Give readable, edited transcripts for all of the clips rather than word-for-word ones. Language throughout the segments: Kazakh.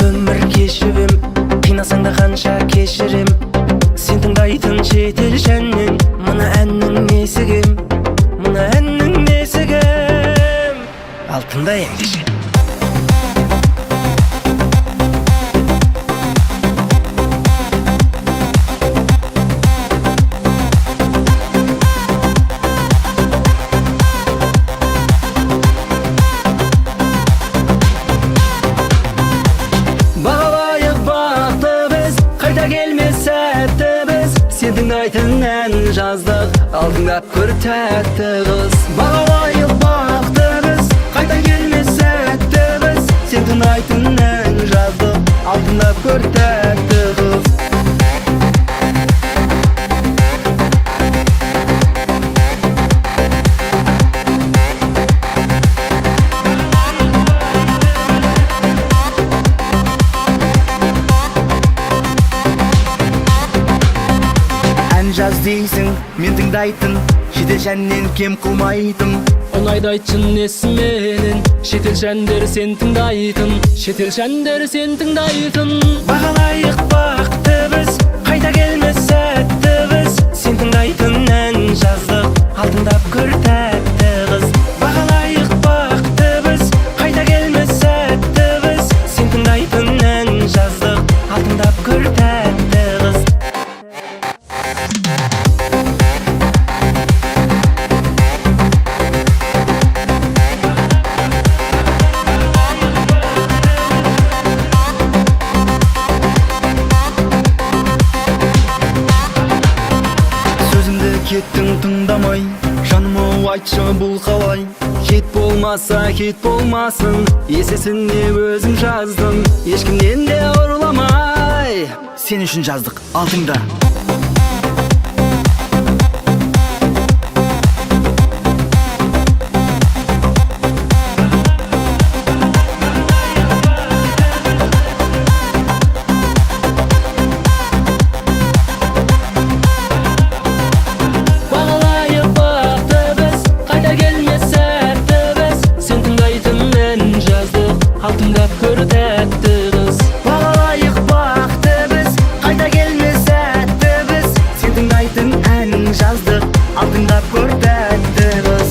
өмір кешіп қинасаң да қанша кешірем. Сен тыңдайтын шетел жәннен мына әннің несі кем, мына әннің несі кем. Ал тыңда ендеше. Сен тыңдайтын ән жаздық, алдыңдап көр тәтті қыз. Бағалайық бақты біз, қайта келмес сәтті біз. Сен тыңдайтын ән жаздық, алдыңдап көр тәтті қыз. Жаз дейсің, мен тыңдайтын шетел жәннен кем қылмайтын. Ұнайды айтшын несі менен, шетел жәндер сен тыңдайтын, шетел жәндер сен тыңдайтын. Бағалайық бақты біз, қайта келмес сәтті біз. Сен тыңдайтын ән жаздық, алдыңдап көр тәтті қыз. Бағалайық бақты біз, қайта келмес сәтті біз. Сен тыңдайтын ән жаздық, алдыңдап көр тәтті қыз. Кеттің тыңдамай, жанымы айтшы бұл қалай. Хит болмаса хит болмасын, есесіне өзің жаздың, ешкімнен де ұрламай. Сен үшін жаздық, алдыңда. Алтындап көр тәтті қыз. Бағалайық бақты біз, қайта келмес сәтті біз. Сен тыңдайтын әнін жаздық, алтындап көр тәтті қыз.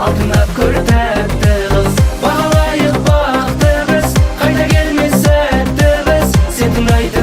Алтындап көр тәтті қыз. Бағалайық бақты біз, қайта келмес сәтті біз. Сен тыңдайтын